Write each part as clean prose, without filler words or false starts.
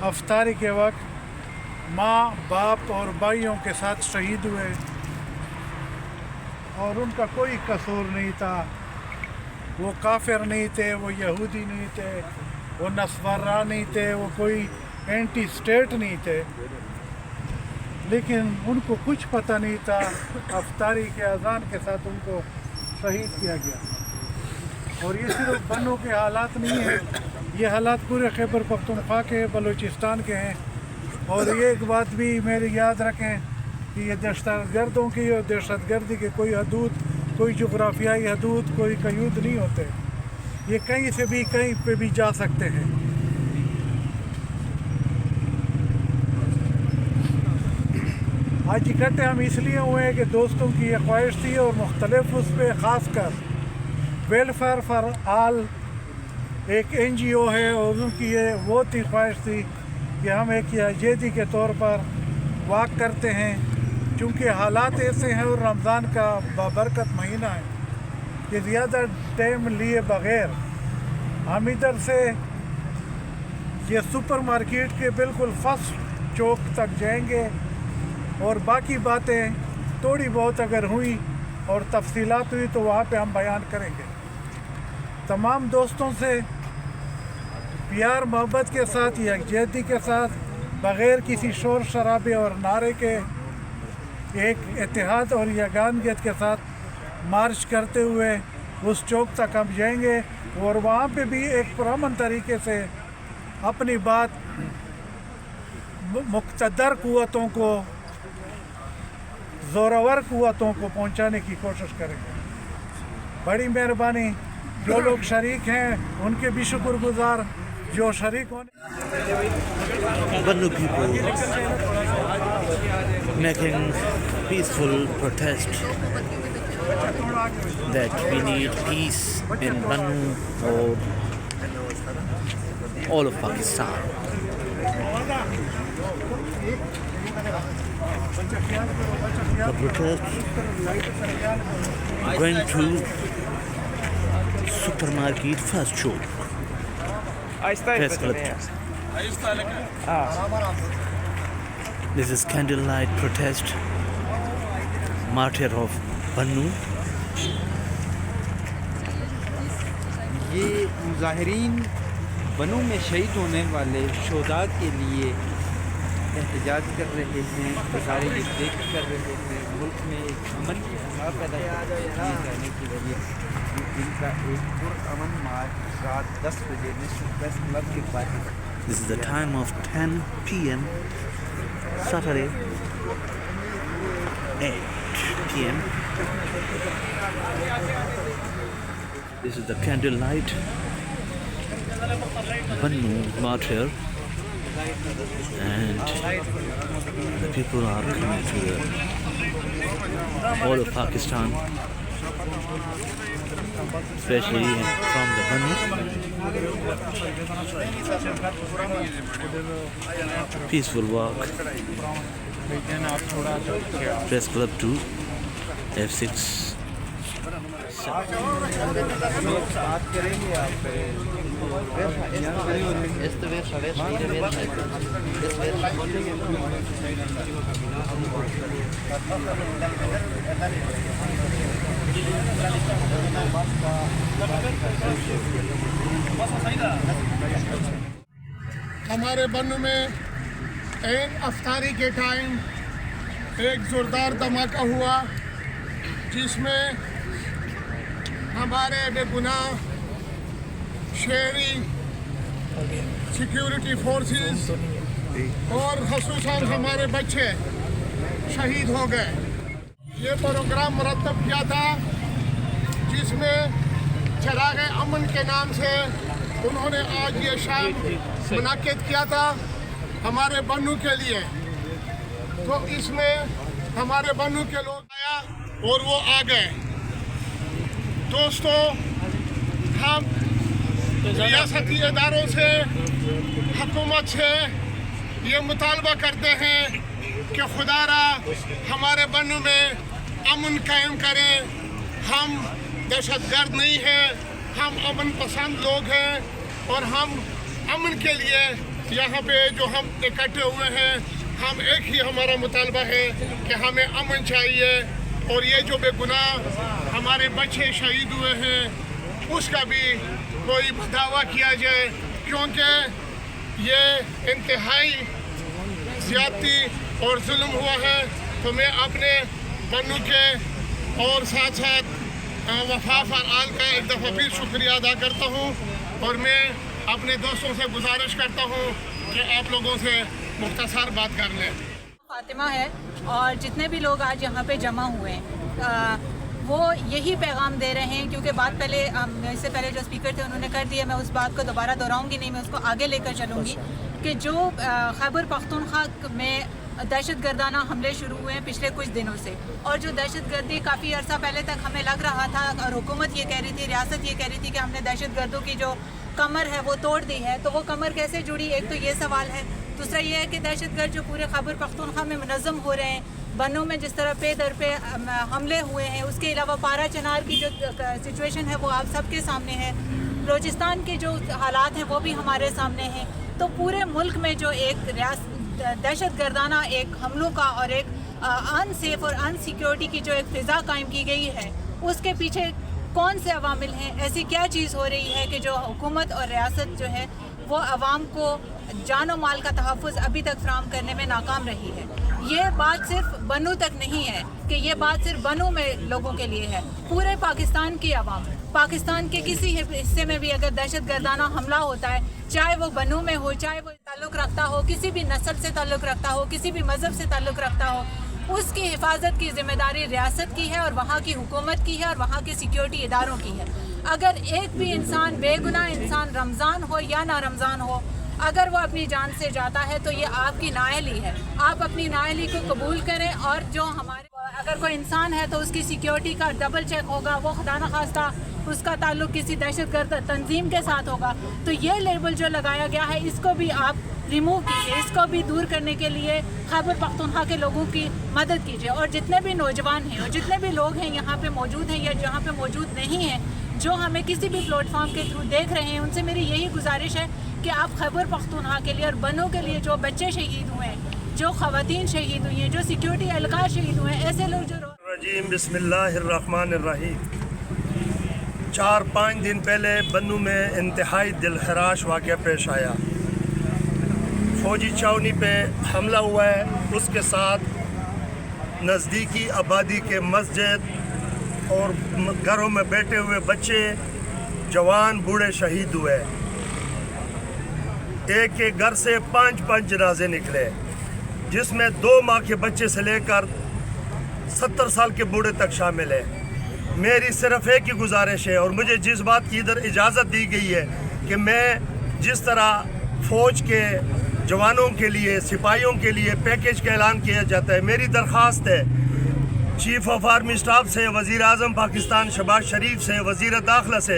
افطاری کے وقت ماں باپ اور بھائیوں کے ساتھ شہید ہوئے اور ان کا کوئی قصور نہیں تھا. وہ کافر نہیں تھے, وہ یہودی نہیں تھے, وہ نصارا نہیں تھے, وہ کوئی اینٹی اسٹیٹ نہیں تھے, لیکن ان کو کچھ پتہ نہیں تھا. افطاری کے اذان کے ساتھ ان کو شہید کیا گیا. اور یہ صرف بنوں کے حالات نہیں ہیں, یہ حالات پورے خیبر پختونخوا کے, بلوچستان کے ہیں. اور یہ ایک بات بھی میری یاد رکھیں کہ یہ دہشت گردوں کی اور دہشت گردی کے کوئی حدود, کوئی جغرافیائی حدود, کوئی قیود نہیں ہوتے. یہ کہیں سے بھی کہیں پہ بھی جا سکتے ہیں. آج اکٹھے ہم اس لیے ہوئے ہیں کہ دوستوں کی یہ خواہش تھی, اور مختلف اس پہ خاص کر ویلفیئر فار آل ایک NGO ہے, اور ان کی یہ وہ تھی خواہش تھی کہ ہم ایک یزیدی کے طور پر واک کرتے ہیں. چونکہ حالات ایسے ہیں اور رمضان کا بابرکت مہینہ ہے کہ زیادہ ٹائم لیے بغیر ہم ادھر سے یہ سپر مارکیٹ کے بالکل فرسٹ چوک تک جائیں گے, اور باقی باتیں تھوڑی بہت اگر ہوئی اور تفصیلات ہوئی تو وہاں پہ ہم بیان کریں گے. تمام دوستوں سے پیار محبت کے ساتھ, یکجہتی کے ساتھ, بغیر کسی شور شرابے اور نعرے کے ایک اتحاد اور یگانگیت کے ساتھ مارچ کرتے ہوئے اس چوک تک ہم جائیں گے, اور وہاں پہ بھی ایک پرامن طریقے سے اپنی بات مقتدر قوتوں کو, زورور قوتوں کو پہنچانے کی کوشش کریں گے. بڑی مہربانی. جو لوگ شریک ہیں ان کے بھی شکر گزار, جو شریک ہونے Bannu people making peaceful protest that we need peace in Bannu or all of Pakistan. The protest going to supermarket first show. Press Club 2. This is candlelight protest, martyr of Bannu. یہ مظاہرین بنو میں شہید ہونے والے شہداء کے لیے احتجاج کر رہے ہیں, بظاہر دیکھ کر رہے ہیں. ملک میں ایک امن کی فضا پیدا کرنے کے لیے ان کا ایک پرامن مارچ رات 10 بجے نیشنل پریس کلب کے باہر. This is the time of 10 p.m. Saturday, 8 p.m. This is the candlelight Bannu martyr, and the people are coming to the whole of Pakistan, especially from the Bannu. Peaceful walk. Press Club 2, F6. ہمارے بنو میں عین افطاری کے time ایک زوردار دھماکہ ہوا, جس میں ہمارے بے گناہ شہری سیکیورٹی فورسز اور خصوصاً ہمارے بچے شہید ہو گئے. یہ پروگرام مرتب کیا تھا جس میں چراغ امن کے نام سے انہوں نے آج یہ شام منعقد کیا تھا ہمارے بنو کے لیے. تو اس میں ہمارے بنو کے لوگ آیا اور وہ آ گئے. دوستو, ہم ریاستی اداروں سے, حکومت سے یہ مطالبہ کرتے ہیں کہ خدا را ہمارے بنو میں امن قائم کریں. ہم دہشت گرد نہیں ہیں, ہم امن پسند لوگ ہیں, اور ہم امن کے لیے यहाँ पे जो हम इकट्ठे हुए हैं, हम एक ही हमारा मुतालबा है कि हमें अमन चाहिए और ये जो बेगुनाह हमारे बच्चे शहीद हुए हैं उसका भी कोई दावा किया जाए, क्योंकि ये इंतहाई ज़्यादती और जुल्म हुआ है। तो मैं अपने बन्नू के और साथ साथ वफा फरआल का एक दफ़ा फिर शुक्रिया अदा करता हूँ और मैं अपने दोस्तों से गुजारिश करता हूँ कि आप लोगों से मुख्तसर बात कर लें। फातिमा है और जितने भी लोग आज यहाँ पे जमा हुए हैं वो यही पैगाम दे रहे हैं, क्योंकि बात पहले इससे पहले जो स्पीकर थे उन्होंने कर दिया, मैं उस बात को दोबारा दोहराऊंगी नहीं, मैं उसको आगे लेकर चलूँगी कि जो खैबर पख्तूनख्वा में दहशत गर्दाना हमले शुरू हुए हैं पिछले कुछ दिनों से, और जो दहशत गर्दी काफ़ी अर्सा पहले तक हमें लग रहा था और हुकूमत ये कह रही थी, रियासत ये कह रही थी कि हमने दहशत गर्दों की जो कमर है वो तोड़ दी है, तो वो कमर कैसे जुड़ी, एक तो ये सवाल है। दूसरा ये है कि दहशतगर्द जो पूरे खैबर पख्तूनख्वा में मुनज़्ज़म हो रहे हैं, बनों में जिस तरह पे दर पे हमले हुए हैं, उसके अलावा पारा चनार की जो सिचुएशन है वो आप सबके सामने है, बलूचिस्तान के जो हालात हैं वो भी हमारे सामने हैं। तो पूरे मुल्क में जो एक दहशत गर्दाना एक हमलों का और एक अनसेफ और अनसिक्योरिटी की जो एक फ़िज़ा कायम की गई है, उसके पीछे कौन से अवामिल हैं, ऐसी क्या चीज़ हो रही है कि जो हुकूमत और रियासत जो है वो आवाम को जान और माल का तहफ़्फ़ुज़ अभी तक फराहम करने में नाकाम रही है। ये बात सिर्फ बनू तक नहीं है कि ये बात सिर्फ बनू में लोगों के लिए है, पूरे पाकिस्तान की आवाम, पाकिस्तान के किसी हिस्से में भी अगर दहशत गर्दाना हमला होता है, चाहे वो बनू में हो, चाहे वो ताल्लुक़ रखता हो, किसी भी नस्ल से ताल्लुक़ रखता हो, किसी भी मज़हब से ताल्लुक़ रखता हो, उसकी हिफाजत की ज़िम्मेदारी रियासत की है और वहाँ की हुकूमत की है और वहाँ के सिक्योरिटी इदारों की है। अगर एक भी इंसान, बेगुनाह इंसान, रमज़ान हो या ना रमज़ान हो, अगर वो अपनी जान से जाता है तो ये आपकी नाअहली है, आप अपनी नाअहली को कबूल करें। और जो हमारे अगर कोई इंसान है तो उसकी सिक्योरिटी का डबल चेक होगा, वो खुदा न खास्ता उसका ताल्लुक़ किसी दहशतगर्द तंजीम के साथ होगा, तो ये लेबल जो लगाया गया है इसको भी आप रिमूव कीजिए, इसको भी दूर करने के लिए खैबर पख्तूनख्वा के लोगों की मदद कीजिए। और जितने भी नौजवान हैं और जितने भी लोग हैं यहाँ पे मौजूद हैं या जहाँ पे मौजूद नहीं हैं, जो हमें किसी भी प्लेटफॉर्म के थ्रू देख रहे हैं, उनसे मेरी यही गुजारिश है कि आप खैबर पख्तूनख्वा के लिए और बनों के लिए जो बच्चे शहीद हुए हैं, जो ख़वातीन शहीद हुई हैं, जो सिक्योरिटी एहलकार शहीद हुए हैं, ऐसे लोग जो बिस्मिल्लाहिर्रहमानिर्रहीम 4-5 दिन पहले बन्नू में इंतहाई दिलखराश वाक़या पेश आया। फौजी छावनी पे हमला हुआ है, उसके साथ नज़दीकी आबादी के मस्जिद और घरों में बैठे हुए बच्चे, जवान, बूढ़े शहीद हुए। एक एक घर से 5-5 जनाजे निकले, जिसमें 2 माह के बच्चे से लेकर 70 साल के बूढ़े तक शामिल है। मेरी सिर्फ एक ही गुजारिश है और मुझे जिस बात की इधर इजाज़त दी गई है कि मैं जिस तरह फ़ौज के जवानों के लिए, सिपाहियों के लिए पैकेज का ऐलान किया जाता है, मेरी दरख्वास्त है चीफ़ ऑफ आर्मी स्टाफ से, वज़ीर आज़म पाकिस्तान शहबाज शरीफ से, वज़ीर दाखिला से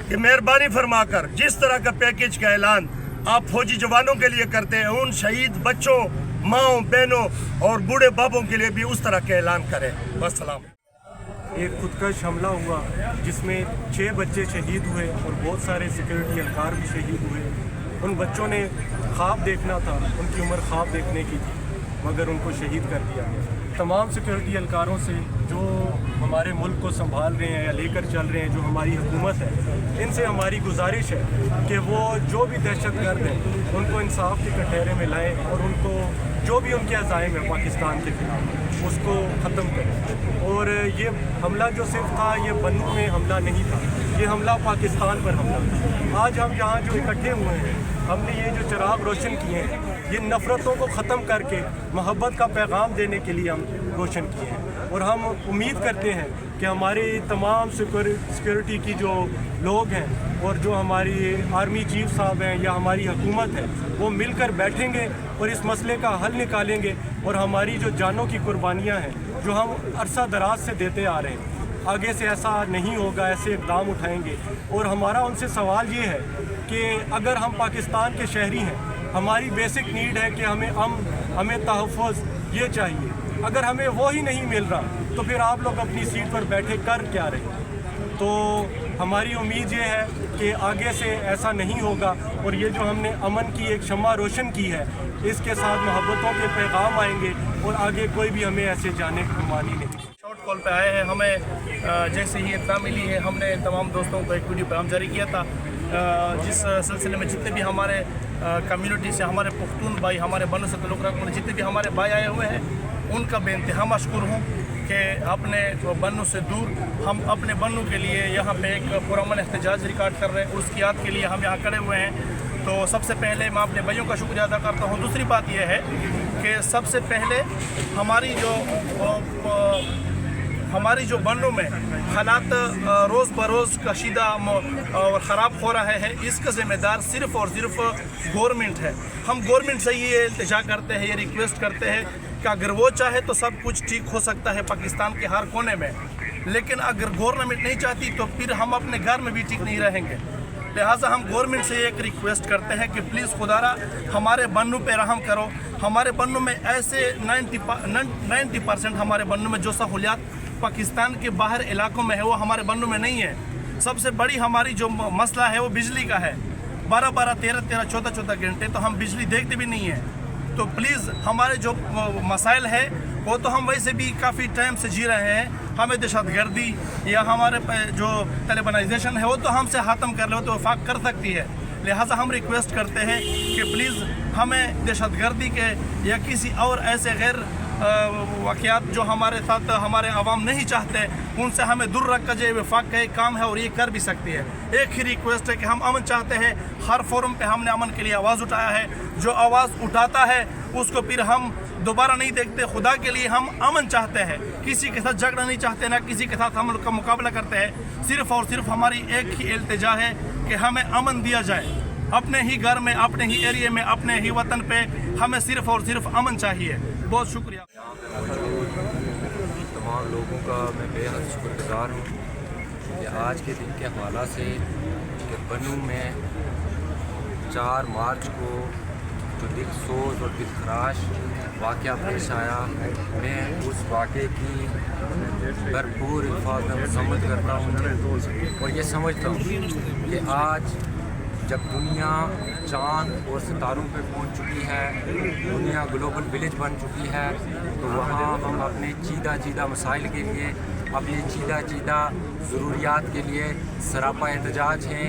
कि मेहरबानी फरमाकर जिस तरह का पैकेज का ऐलान आप फौजी जवानों के लिए करते हैं, उन शहीद बच्चों, माँओं, बहनों और बूढ़े बाबों के लिए भी उस तरह का ऐलान करें। वस्सलाम। एक खुदकश हमला हुआ जिसमें 6 बच्चे शहीद हुए और बहुत सारे सिक्योरिटी एहलकार भी शहीद हुए। उन बच्चों ने ख्वाब देखना था, उनकी उम्र ख्वाब देखने की थी, मगर उनको शहीद कर दिया गया। तमाम सिक्योरिटी एहलकारों से जो हमारे मुल्क को संभाल रहे हैं या लेकर चल रहे हैं, जो हमारी हुकूमत है, इनसे हमारी गुजारिश है कि वो जो भी दहशतगर्द हैं उनको इंसाफ के कटहरे में लाएँ और उनको जो भी उनके अज़ाइम है पाकिस्तान के खिलाफ उसको ख़त्म करें। और ये हमला जो सिर्फ था, ये बन्नू में हमला नहीं था, ये हमला पाकिस्तान पर हमला था। आज हम यहाँ जो इकट्ठे हुए हैं, हमने ये जो चिराग रोशन किए हैं, ये नफ़रतों को ख़त्म करके मोहब्बत का पैगाम देने के लिए हम रोशन किए हैं। और हम उम्मीद करते हैं कि हमारे तमाम सिक्योरिटी की जो लोग हैं और जो हमारी आर्मी चीफ साहब हैं या हमारी हुकूमत है, वो मिलकर बैठेंगे और इस मसले का हल निकालेंगे। और हमारी जो जानों की कुर्बानियाँ हैं, जो हम अरसा दराज से देते आ रहे हैं, आगे से ऐसा नहीं होगा, ऐसे इक़दाम उठाएंगे। और हमारा उनसे सवाल ये है कि अगर हम पाकिस्तान के शहरी हैं, हमारी बेसिक नीड है कि हमें तहफ़्फ़ुज़ ये चाहिए। अगर हमें वो ही नहीं मिल रहा तो फिर आप लोग अपनी सीट पर बैठे कर क्या रहे? तो हमारी उम्मीद ये है कि आगे से ऐसा नहीं होगा और ये जो हमने अमन की एक शम्मा रोशन की है, इसके साथ मोहब्बतों के पैगाम आएंगे और आगे कोई भी हमें ऐसे जाने की मानी नहीं। शॉर्ट कॉल पे आए हैं, हमें जैसे ही इत्तला मिली है हमने तमाम दोस्तों को एक वीडियो पैगाम जारी किया था, जिस सिलसिले में जितने भी हमारे कम्युनिटी से हमारे पुख्तून भाई, हमारे बन्नू से तल्लुक़ रखने वाले जितने भी हमारे भाई आए हुए हैं, उनका बेइंतहा मशकूर हूँ कि अपने बन्नू से दूर हम अपने बन्नू के लिए यहाँ पे एक पुरअमन एहतजाज रिकॉर्ड कर रहे हैं, उसकी याद के लिए हम यहाँ खड़े हुए हैं। तो सबसे पहले मैं अपने भाइयों का शुक्रिया अदा करता हूँ। दूसरी बात यह है कि सबसे पहले हमारी जो बन्नू में हालात रोज़ बरोज़ कशीदा और ख़राब हो रहा है, इसका ज़िम्मेदार सिर्फ़ और सिर्फ गवर्नमेंट है। हम गवर्नमेंट से ये इल्तिजा करते हैं, ये रिक्वेस्ट करते हैं कि अगर वो चाहे तो सब कुछ ठीक हो सकता है पाकिस्तान के हर कोने में, लेकिन अगर गवर्नमेंट नहीं चाहती तो फिर हम अपने घर में भी ठीक नहीं रहेंगे। लिहाजा हम गवर्नमेंट से एक रिक्वेस्ट करते हैं कि प्लीज़ खुदारा हमारे बन्नू पे रहम करो। हमारे बन्नू में ऐसे 90% हमारे बन्नू में जो सहूलियात पाकिस्तान के बाहर इलाकों में है वो हमारे बन्नू में नहीं है। सबसे बड़ी हमारी जो मसला है वो बिजली का है। 12-12, 13-13, 14-14 घंटे तो हम बिजली देखते भी नहीं हैं। तो प्लीज़ हमारे जो मसाइल है वो तो हम वैसे भी काफ़ी टाइम से जी रहे हैं, हमें दहशतगर्दी या हमारे जो तालिबानाइजेशन है वो तो हमसे ख़त्म कर ले तो वफाक कर सकती है। लिहाजा हम रिक्वेस्ट करते हैं कि प्लीज़ हमें दहशतगर्दी के या किसी और ऐसे गैर वाक़यात जो हमारे साथ हमारे अवाम नहीं चाहते उनसे हमें दूर रख कर जो वफाक का एक काम है और ये कर भी सकती है। एक ही रिक्वेस्ट है कि हम अमन चाहते हैं, हर फोरम पे हमने अमन के लिए आवाज़ उठाया है। जो आवाज़ उठाता है उसको फिर हम दोबारा नहीं देखते। खुदा के लिए हम अमन चाहते हैं, किसी के साथ झगड़ा नहीं चाहते, ना किसी के साथ हम का मुकाबला करते हैं। सिर्फ़ और सिर्फ हमारी एक ही इल्तिजा है कि हमें अमन दिया जाए अपने ही घर में, अपने ही एरिया में, अपने ही वतन पे। हमें सिर्फ़ और सिर्फ अमन चाहिए। बहुत शुक्रिया। तमाम लोगों का मैं बेहद शुक्रगुज़ार हूँ कि आज के दिन के हवाला से कि बन्नू में 4 मार्च को जो दिलसोज और दिलखराश वाक़या पेश आया, मैं उस वाक़े की भरपूर अल्फाज में मज़म्मत करता हूँ और ये समझता हूँ कि आज जब दुनिया चाँद और सितारों पे पहुंच चुकी है, दुनिया ग्लोबल विलेज बन चुकी है, तो वहाँ हम अपने चीदा मसाइल के लिए, अपने चीदा ज़रूरियात के लिए सरापा एहतजाज हैं,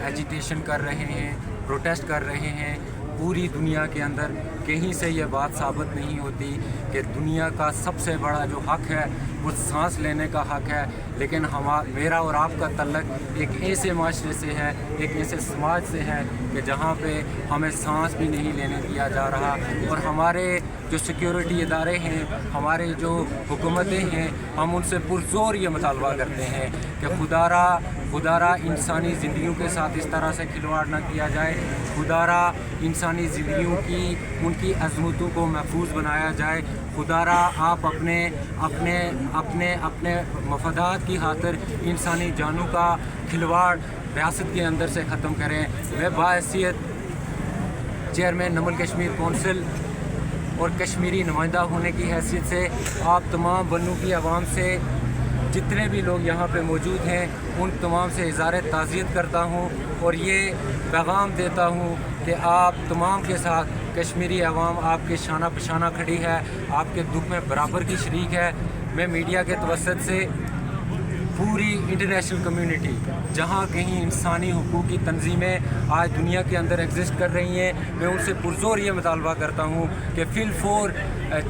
एजिटेशन कर रहे हैं, प्रोटेस्ट कर रहे हैं। पूरी दुनिया के अंदर कहीं से ये बात साबित नहीं होती कि दुनिया का सबसे बड़ा जो हक़ है वो सांस लेने का हक़ है, लेकिन मेरा और आपका तल्लक एक ऐसे माशरे से है, एक ऐसे समाज से है कि जहाँ पे हमें सांस भी नहीं लेने दिया जा रहा। और हमारे जो सिक्योरिटी इदारे हैं, हमारे जो हुकूमतें हैं, हम उनसे पुरज़ोर ये मुतालबा करते हैं कि खुदारा इंसानी ज़िंदगियों के साथ इस तरह से खिलवाड़ ना किया जाए। खुदारा इंसानी ज़िंदगियों की उनकी अज़मतों को महफूज बनाया जाए। खुदारा आप अपने मफादात की खातिर इंसानी जानों का खिलवाड़ रियासत के अंदर से ख़त्म करें। मैं बाहैसियत चेयरमैन नमल कश्मीर कौंसिल और कश्मीरी नुमाइंदा होने की हैसियत से आप तमाम बन्नू की आवाम से, जितने भी लोग यहाँ पे मौजूद हैं, उन तमाम से इज़हार ताज़ियत करता हूँ और ये पैगाम देता हूँ कि आप तमाम के साथ कश्मीरी आवाम आपके शाना बशाना खड़ी है, आपके दुख में बराबर की शरीक है। मैं मीडिया के तवस्सुत से पूरी इंटरनेशनल कम्युनिटी, जहाँ कहीं इंसानी हुकूक की तंजीमें आज दुनिया के अंदर एग्जिस्ट कर रही हैं, मैं उनसे पुरज़ोर ये मुतालबा करता हूँ कि फिलफोर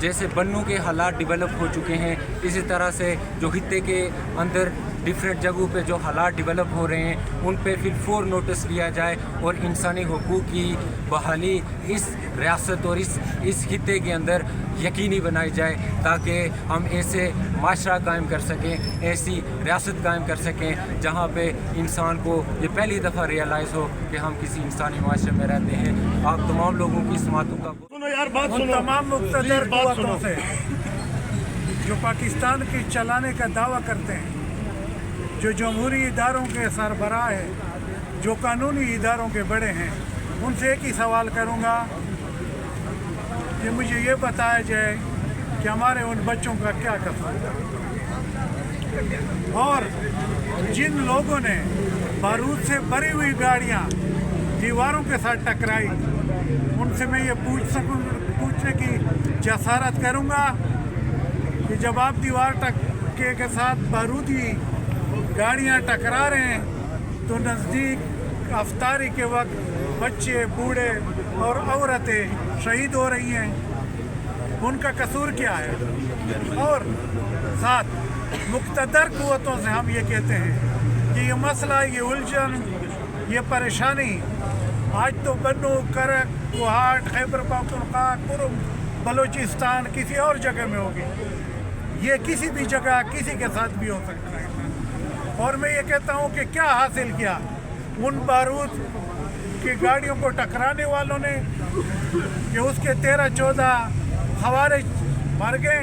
जैसे बन्नू के हालात डेवलप हो चुके हैं, इसी तरह से जो खित्ते के अंदर डिफरेंट जगहों पे जो हालात डेवलप हो रहे हैं उन पे फिलफोर नोटिस लिया जाए और इंसानी हुकूक की बहाली इस रियासत और इस खित्ते के अंदर यकीनी बनाई जाए, ताकि हम ऐसे माशरा कायम कर सकें, ऐसी रियासत कायम कर सकें जहाँ पे इंसान को ये पहली दफ़ा रियलाइज़ हो कि हम किसी इंसानी माशरे में रहते हैं। आप तमाम लोगों की समातों का उन तमाम मुक़्तदर क़ुव्वतों से जो पाकिस्तान की चलाने का दावा करते हैं, जो जमहूरी इदारों के सरबराह हैं, जो कानूनी इदारों के बड़े हैं, उनसे एक ही सवाल करूंगा कि मुझे ये बताया जाए कि हमारे उन बच्चों का क्या कसूर है। और जिन लोगों ने बारूद से भरी हुई गाड़ियां दीवारों के साथ टकराई, उनसे मैं ये पूछने की जसारत करूंगा कि जब आप दीवार के साथ बारूदी गाड़ियां टकरा रहे हैं तो नज़दीक अफ्तारी के वक्त बच्चे, बूढ़े और औरतें शहीद हो रही हैं, उनका कसूर क्या है? और साथ मुक़्तदर क़ुव्वतों से हम ये कहते हैं कि ये मसला, ये उलझन, ये परेशानी आज तो बन्नू, करक, कोहाट, खैबर पख्तूनख्वा, कुरुम, बलूचिस्तान किसी और जगह में होगी, ये किसी भी जगह किसी के साथ भी हो सकता है। और मैं ये कहता हूँ कि क्या हासिल किया उन बारूद की गाड़ियों को टकराने वालों ने कि उसके 13-14 खवारिज मर गए।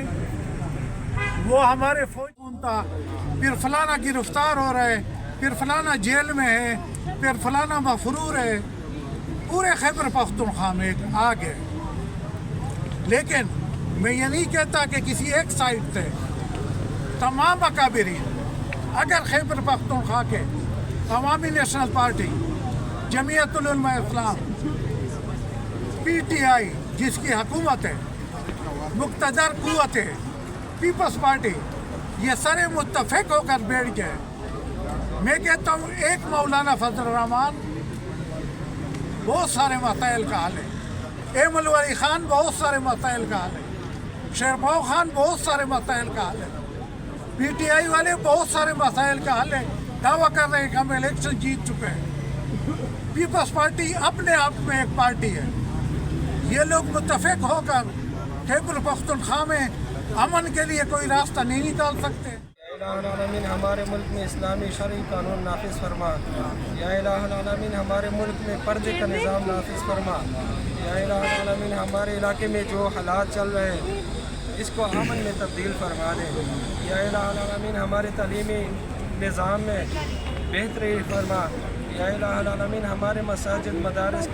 वो हमारे फौज था, फिर फलाना गिरफ्तार हो रहे, फिर फलाना जेल में है, फिर फलाना मफरूर है, पूरे खैबर पख्तूनख्वा में आ गए। लेकिन मैं ये नहीं कहता कि किसी एक साइड से तमाम अकाबिरीन, अगर खैबर पख्तूनख्वा के अवामी नेशनल पार्टी, जमीयतुल उलमा इस्लाम, PTI जिसकी हुकूमत है, मुक़्तदर क़ुव्वत है, पीपल्स पार्टी, ये सारे मुत्तफ़िक होकर बैठ जाए। मैं कहता हूँ एक मौलाना फजल रहमान बहुत सारे मसाइल का हल है, एमल वली खान बहुत सारे मसाइल का हल है, शेरबाव खान बहुत सारे मसाइल का हल है, PTI वाले बहुत सारे मसाइल का हल है, दावा कर रहे हैं कि हम इलेक्शन जीत चुके हैं। पीपल्स पार्टी अपने आप में एक पार्टी है, ये लोग मुत्तफ़िक होकर खैबर पख्तूनख्वा में अमन के लिए कोई रास्ता नहीं निकाल सकते। इलाहुल-आलमीन हमारे मुल्क में इस्लामी शरई कानून नाफिज फरमा। या इलाहुल-आलमीन हमारे मुल्क में पर्दे का निज़ाम नाफिज फरमा। या इलाहुल-आलमीन हमारे इलाके में जो हालात चल रहे हैं इसको अमन में तब्दील फरमा दे। या इलाहुल-आलमीन हमारे तालीमी निज़ाम में बेहतरी फरमा। या इलाहुल-आलमीन हमारे मसाजिद, मदारिस